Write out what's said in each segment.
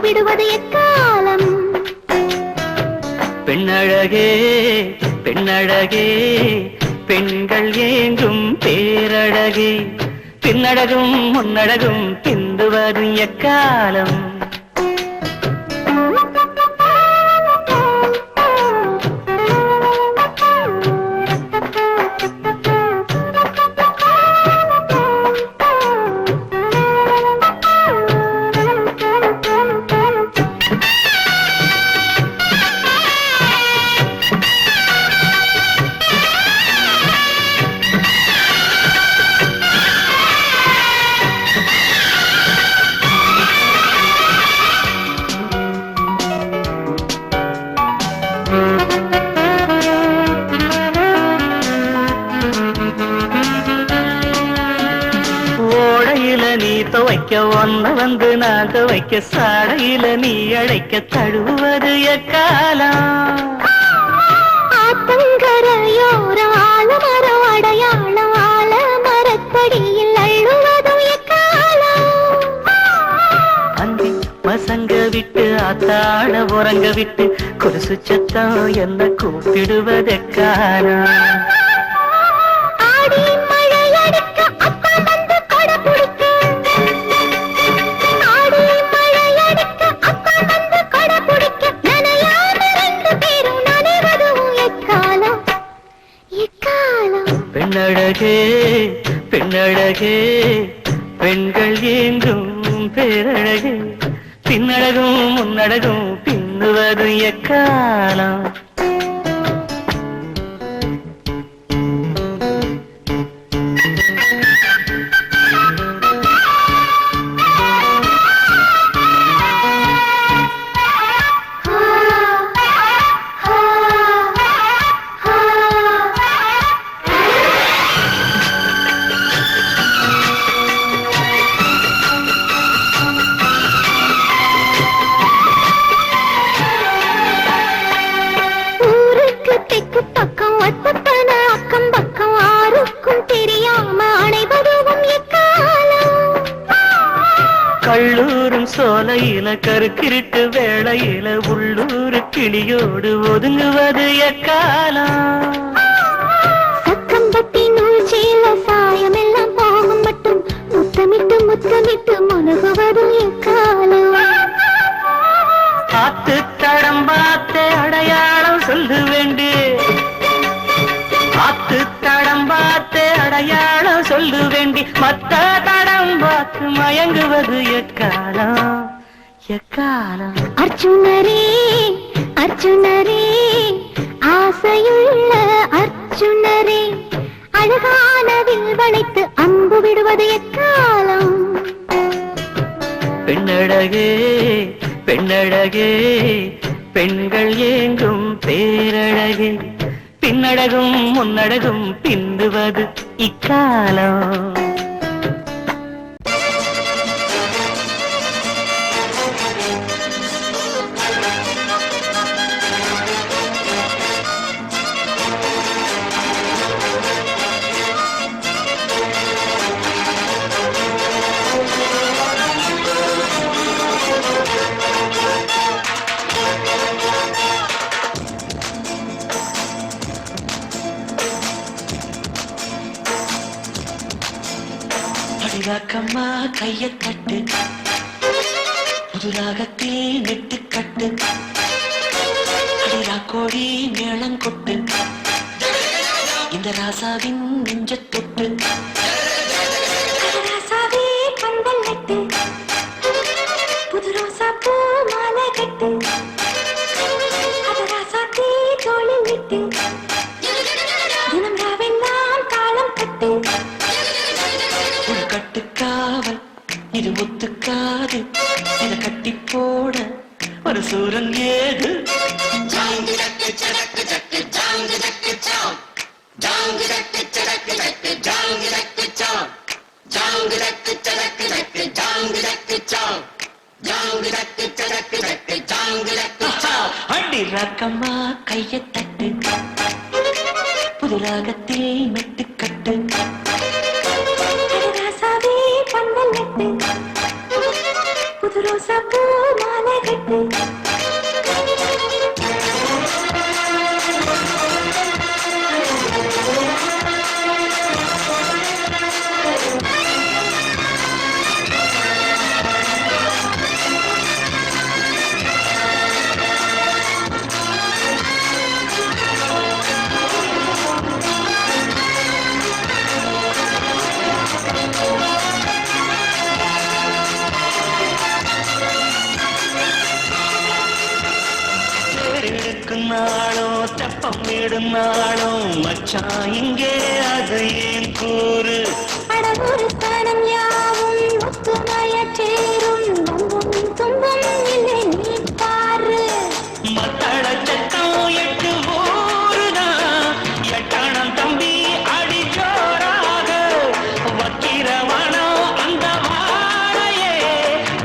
விடுவது எக்காலம்? பெண்ணழகே பெண்ணழகே பெண்கள் ஏங்கும் பேரழகே பின்னழகும் முன்னழகும் பிந்துவதும் எக்காலம்? நீ துவைக்க ஒன்ன வந்து நான் துவைக்க சாடையில நீ அழைக்க தழுவது எக்காலம்? ஆத்தங்கரையோரம் ஆலமரம் அடையாளம் ஆலமரத்தடியில் அள்ளுவதும் எக்காலம்? அந்தி பசங்க விட்டு ஆத்தாட உறங்க விட்டு கொலுசு சத்தம் என்ன கூப்பிடுவது எக்காலம்? பெண்ணழகே பெண்ணழகே பெண்கள் ஏங்கும் பேரழகே பின்னழகும் முன்னழகும் பின்னுவதும் எக்காலம்? கள்ளூரும் சோலையில கருக்கிருட்டு வேளையில உள்ளூர் கிளியோடு ஒதுங்குவது எக்காலம்? சக்கம்பட்டி நூல்சீல சாயம் எல்லாம் போகும் மட்டும் முத்தமிட்டு முத்தமிட்டு முழுகுவது எக்காலம்? பார்த்து தடம் பார்த்து அடையாளம் சொல்லு வேண்டு பார்த்து தடம் பார்த்து அடையாளம் சொல்லு வேண்டி மத்த தடம் பார்த்து மயங்குவது எக்காலம்? எக்காலம்? அர்ஜுனரே அர்ஜுனரே ஆசையுள்ள அர்ஜுனரே அழகானதில் வளைத்து அம்பு விடுவது எக்காலம்? பெண்ணழகே பெண்ணழகே பெண்கள் ஏங்கும் பேரழகே பின்னழகும் முன்னழகும் பிந்துவது இக்காலம்? அடிவாக்கம்மா கைய தட்டு புதுராகத்தில் நெட்டு கட்டு அடிரா கோழி மேளம் கொட்டு இந்த ராசாவின் நெஞ்ச தொட்டு ராசாவே பந்தல் நட்டு புது ரோசா பூ மாலை கட்டு அது ராசாத்தி தோளில் விட்டு தினம் ராவெல்லாம் தாளம் கட்டு கட்டுக்காவல் இது ஒத்துக்காது இத கட்டி போட ஒரு சூரன் ஏது? அடி ராக்கம்மா கைய தட்டு புது ராகத்தில் மெட்டு கட்டு புது ரோசா பூ மாலை பம்மிடும் நாளும் மச்சான் இங்கே அது ஏன் கூறு அடவொரு ஸ்தானம் யாவும் ஒத்துமைய சேரும் வம்பும் துன்பம் இல்லை நீ பாரு மத்தள சட்டம் 8 ஊருதான் எட்டணம் தம்பி அடி ஜோராக வக்கிரவனம் அந்த வாழையே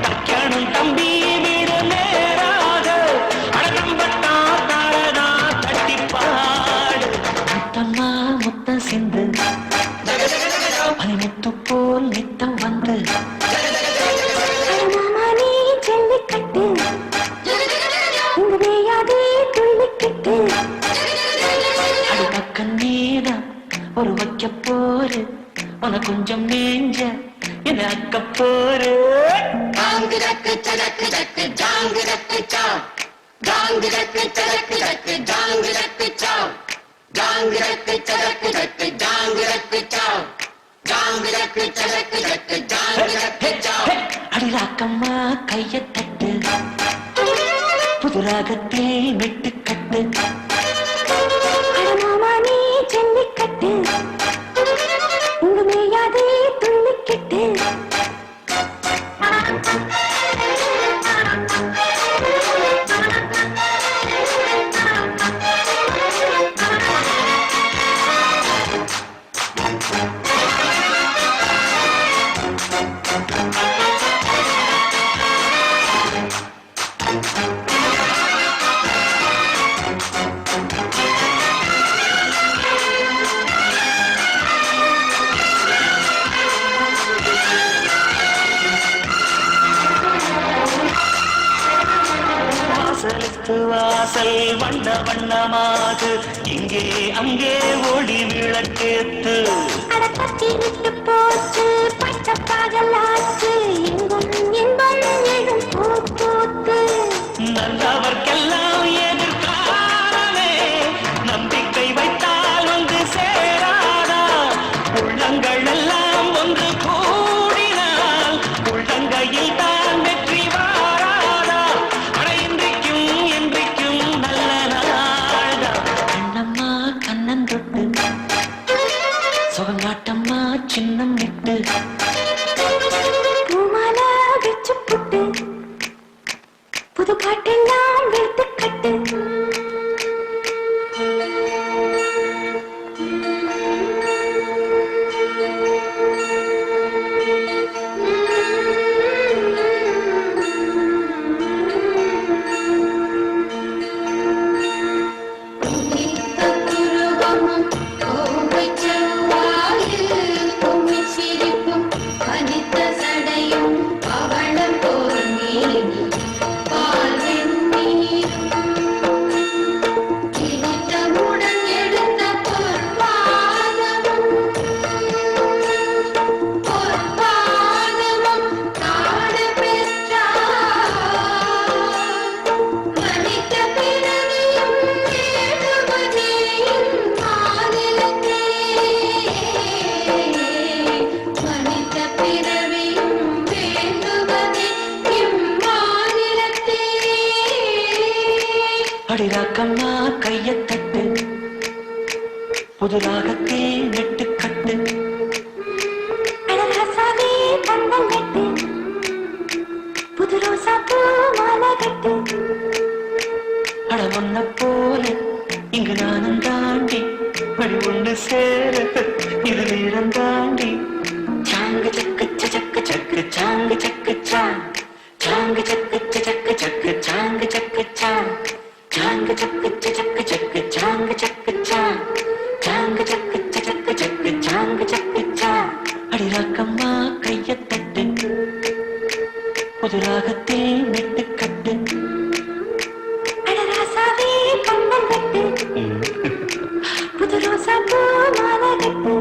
தக்கணும் தம்பி வீடு நேராக அடம்பட்டான் தாரதா தட்டிப்பாடு முத்தம்மா முத்தம் சிந்து பனிமுத்து போல் நித்தம் வந்து மாமா நீ ஜல்லிக்கட்டு இங்கு வேயாதே துள்ளிக்கிட்டு அடிபக்கம் நீதான் ஒரு வைக்க போரு உன கொஞ்சம் மேஞ்ச என அக்க போரு டாங்கு டக்கு சடக்கு டக்கு டாங்கு டக்கு சாவ் டாங்கு டக்கு சடக்கு டக்கு டாங்கு டக்கு சாவ் டாங்கு டக்கு சடக்கு டக்கு டாங்கு டக்கு சாவ் டாங்கு டக்கு சடக்கு டக்கு டாங்கு டக்கு சாவ் அடிராக்கம்மா கைய தட்டு புதுராகத்தில் விட்டு கட்டு மாமா நீ ஜல்லிக்கட்டு இங்கு மேயாதே துள்ளிக்கிட்டு வாசலுக்கு வாசல் வண்ண வண்ணமாகு இங்கே அங்கே ஒளி விளக்கேத்து அடக்கத்தி விட்டு போச்சு பட்ட பகலாச்சு எங்கும் இன்பம் எழும் பூத்து நல்லவர்க்கெல்லாம் எதிர்காலமே நம்பிக்கை வைத்தால் வந்து சேராதா உள்ளங்கள் எல்லாம் ஒன்று கூடினால் உள்ளங்கையில் தான் வெற்றி வாராதா அட இன்றைக்கும் என்றைக்கும் நல்ல நாள்தான் கண்ணம்மா கண்ணன் தொட்டு சுகங்காட்டம்மா சின்னம் விட்டு பூமாலா வச்சு புட்டு புது பாட்டெல்லாம் வைத்து கட்டு புருவமும் கோவை செவ்வாயில் கும்மி சிரிப்பும் பனித்த சடையும் பவளம் போல் நீ பால் வெந்நீரும் கிழித்தமுடன் எடுத்த பொற்பாதமும் காண பெற்றார் மனித பிறவியும் வேண்டுவதேயும் மாநிலத்தே மனித பிறவியும் வேண்டுவதே இம்மாநிலத்தே அடிராக்கம்மா கைய தட்டு புதுராகத்தே நெட்டு கட்டு அழகாசாவே கண்ணம் கட்டு புது ரோசா பூ மாலை கட்டு அட ஒன்ன போல இங்கு நானும் தாண்டி படி ஒன்று சேர இது நேரம் தாண்டி சாங்கு சக்கு சக்கு சக்கு சாங்கு சக்கு சாங்கு சக்கு சக்கு சக்கு சாங்கு சக்கு சாங்கு சக்கு சக்கு சக்கு சாங்கு சக்கு சாங்கு சக்கு சக்கு சக்கு சாங்கு சக்கு அடிராக்கம்மா கைய தட்டு புதுராகத்தே நெட்டு கட்டு அழகாசாவே கண்ணம் கட்டு புது ரோசா பூ மாலை கட்டு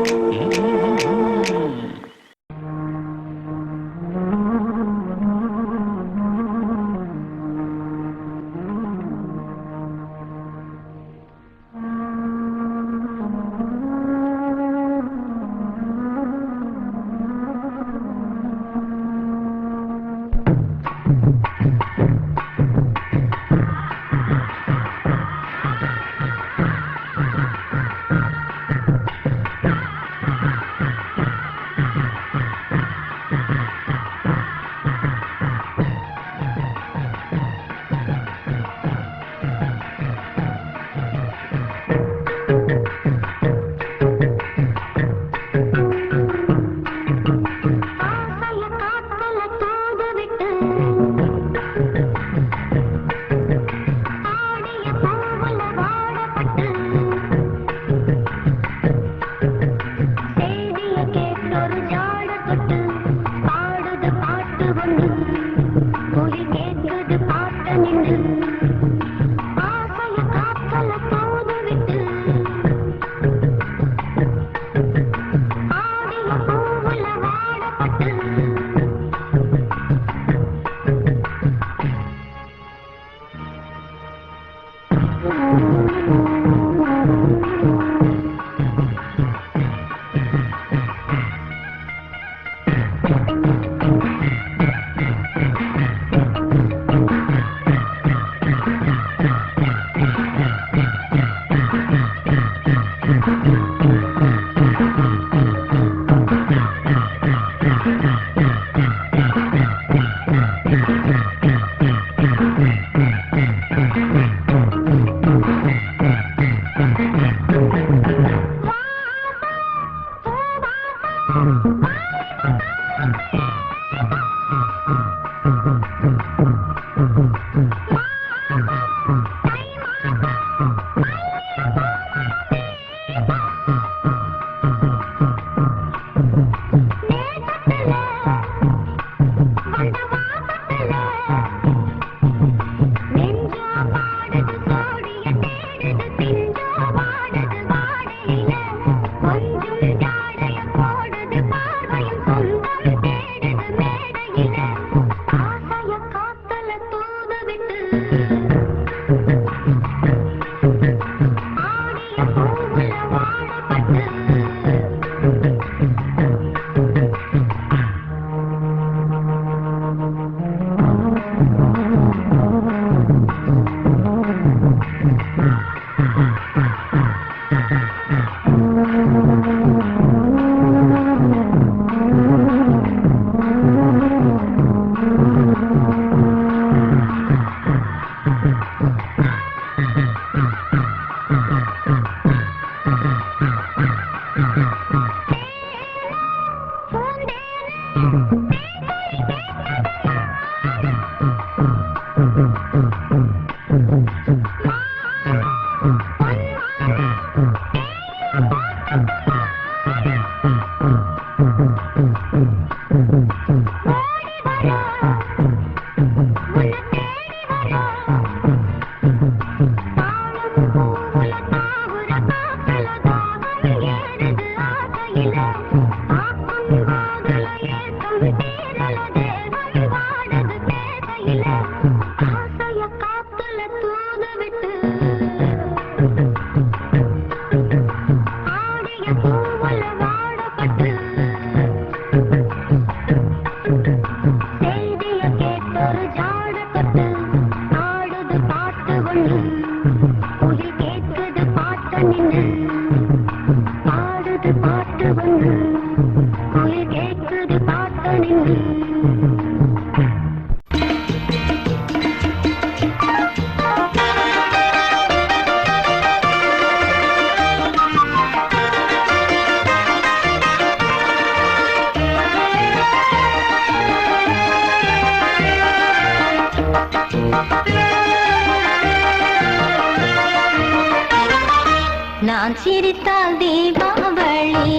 நான் சிரித்தால் தீபாவளி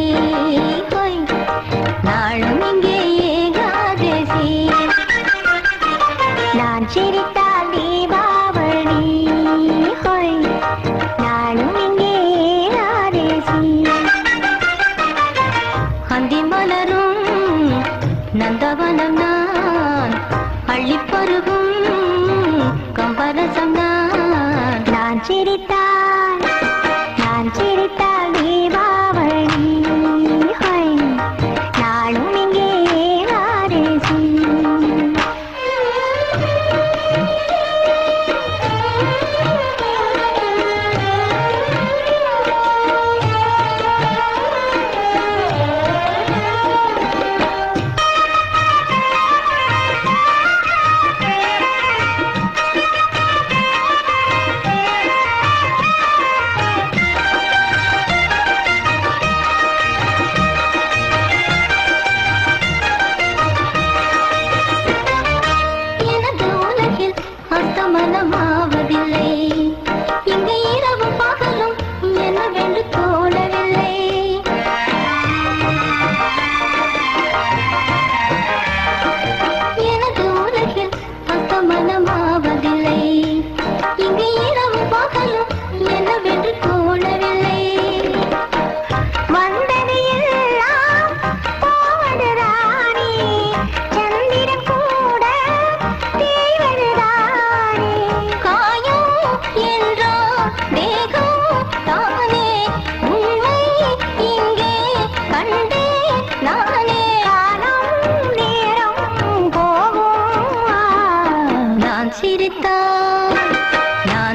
ஹோய் நாளும் இங்கே ஏகாதசி நான் சிரித்தால் தீபாவளி ஹோய் நாளும் இங்கே ஏகாதசி அந்தி மலரும் நந்தவனம் நான் அள்ளிப்பருகும் கம்பரசம் நான் சிரித்தால் தீபாவளி ஹோய் நாளும் இங்கே ஏகாதசி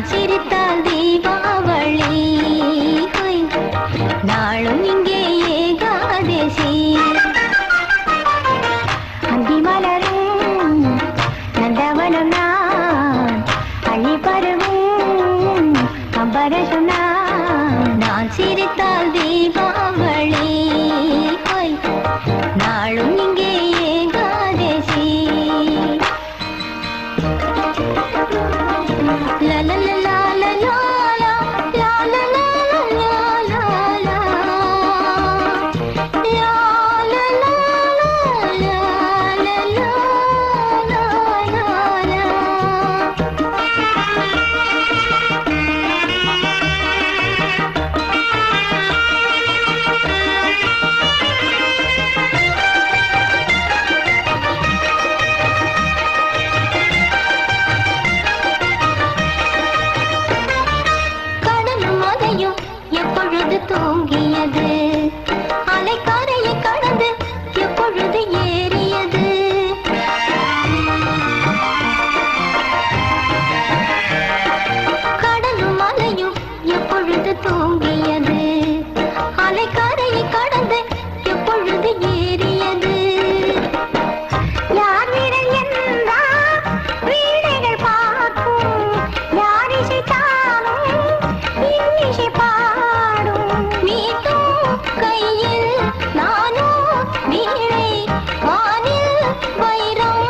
சிரித்தால் தீபாவளி நாளும் இங்கே ஏகாதசி அந்தி மலரும் நந்தவனம் நான் அள்ளி பருவும் அம்பரசம் நான் சிரித்தால் தீபாவளி நாளும் இங்கே Ekadashi la la la la la la la la la la la la la தூங்கியது அலைக்காரையை கடந்து எப்பொழுது ஏறியது கடலும் மலையும் எப்பொழுது தூங்கியது அலைக்காரையை கடந்து எப்பொழுது ஏறியது யார் வீரன் என்றால் வீடுகள் பார்க்கும் யார் இசைத்தாலும் இன்னிசை கையில் நானோ வீழை வானில் வைரம்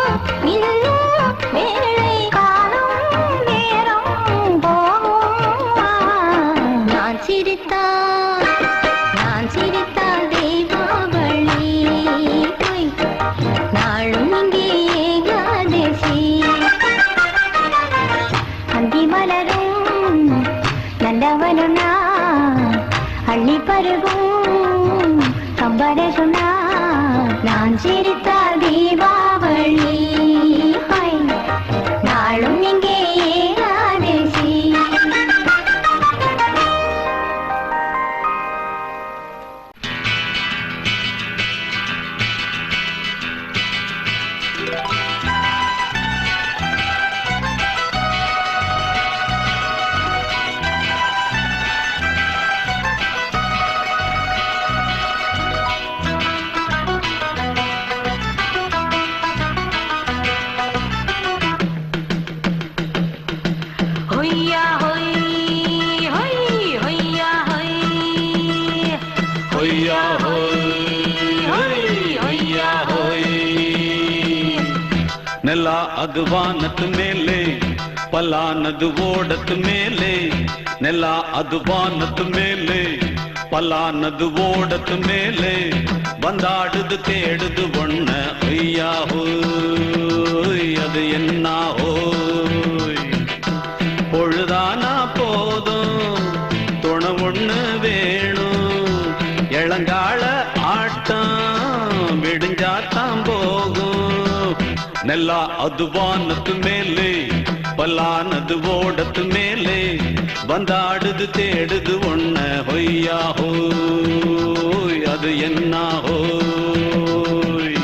இன்னும் வேளை காணும் நேரம் போகும் நான் சிரித்தால் தீபாவளி நாளும் இங்கே ஏகாதசி அந்தி மலரும் நந்தவனம் நான் அள்ளி பருகும் கம்பரசம் நான் சிரித்தால் தீபாவளி நாளும் இங்கே ஏகாதசி ನೆಲ ಅದು ವಾನದ ಮೇಲೆ ಪಲಾನದು ಓಡದ ಮೇಲೆ ನೆಲ ಅದು ವಾನದ ಮೇಲೆ ಪಲಾನದು ಓಡದ ಮೇಲೆ ಬಂದಾಡುದು தேடுது ஒண்ண ஐயா ஹோய் அது என்ன ஹோய் பொழுதானா போதும் துணை ஒண்ணு வேணும் இளங்கால ஆட்டம் விடுஞ்சாத்தான் போகும் ನೆಲ ಅದು ವಾನದ ಮೇಲೆ ಪಲಾನದು ಓಡದ ಮೇಲೆ ಬಂದಾಡುದು தேடுது ஒண்ண ಹೊಯ್ಯಾ ಹೋಯ್ ಅದು என்ன ಹೋಯ್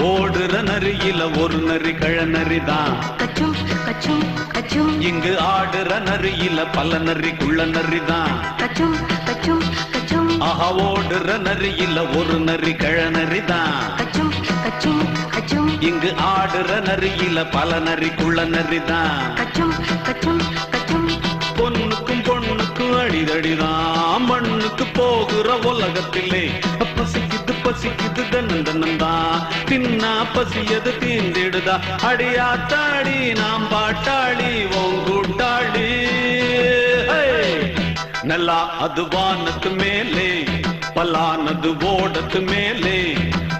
ஓடுற நரியில ஒரு நரி கழநரிதான் கச்சும் கச்சும் கச்சும் இங்கு ஆடுற நரியில பல நரி குள்ள நரிதான் கச்சும் கச்சும் கச்சும் ஆஹா ஓடுற நரியில ஒரு நரி கழநரிதான் கச்சும் கச்சும் கச்சும் இங்கு ஆடுற நரியில பல நரி குள்ள நரிதான் கச்சும் கச்சும் கச்சும் பொண்ணுக்கும் பொண்ணுக்கும் அடிதடிதான் மண்ணுக்கு போகிற உலகத்திலே பசிக்குது பசிக்குது தன்னந்தனந்தான் தின்னா பசியது தீந்திடுதா அடியாத்தாடி நாம் பாட்டாளி ஓங்கூட்டாளி நல்லா அது வானத்து மேலே பல்லானது ஓடத்து மேலே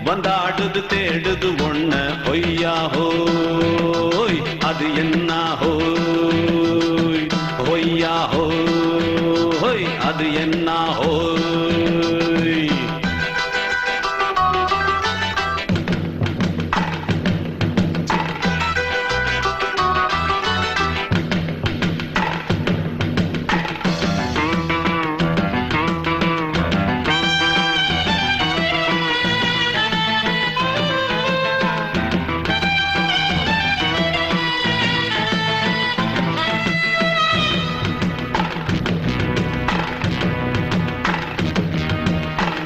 வந்தாடுது தேடுது ஒண்ண பொய்யா ஹோய் அது என்ன ஹோய் பொய்யா ஹோய் அது என்ன ஹோய்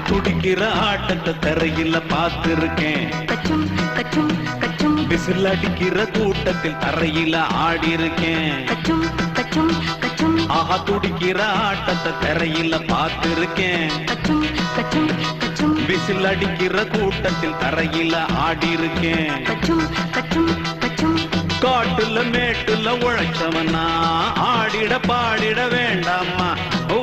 துடிக்கிற ஆட்டத்தை தரையில பார்த்திருக்கேன் கச்சும் கச்சும் கச்சும் விசில் அடிக்கிற கூட்டத்தில் தரையில ஆடி இருக்கேன் கச்சும் கச்சும் கச்சும் ஆஹா துடிக்கிற ஆட்டத்தை தரையில பார்த்திருக்கேன் கச்சும் கச்சும் கச்சும் விசில் அடிக்கிற கூட்டத்தில் தரையில ஆடி இருக்கேன் கச்சும் கச்சும் கச்சும் காட்டுல மேட்டுல உழைச்சவனா ஆடிட பாடிட வேண்டாமா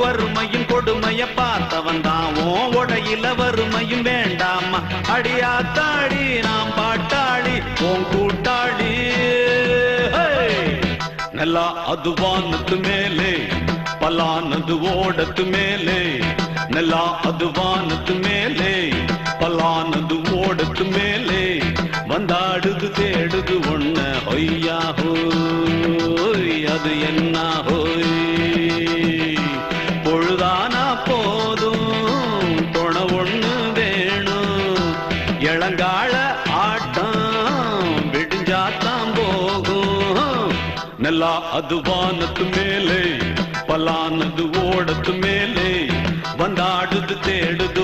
வறுமையும் கொடுமைய பார்த்தவன் தான் உடையில வறுமையும் வேண்டாமா அடியாத்தாடி நாம் பாட்டாளி உன் கூட்டாளி நல்லா அது வானத்து மேலே பலானது ஓடத்து மேலே நல்லா அது வானத்து மேலே பலானது ஓடத்து மேலே வந்தாடுது தேடுது ஒண்ண ஒய்யா ஹோய் அது என்ன ஹோய் பொழுதானா போதும் துணை ஒண்ணு வேணும் இளங்கால ஆட்டம் விடிஞ்சாத்தான் போகும் நல்லா அது வானத்து மேலே பலானது ஓடத்து மேலே வந்தாடுது தேடுது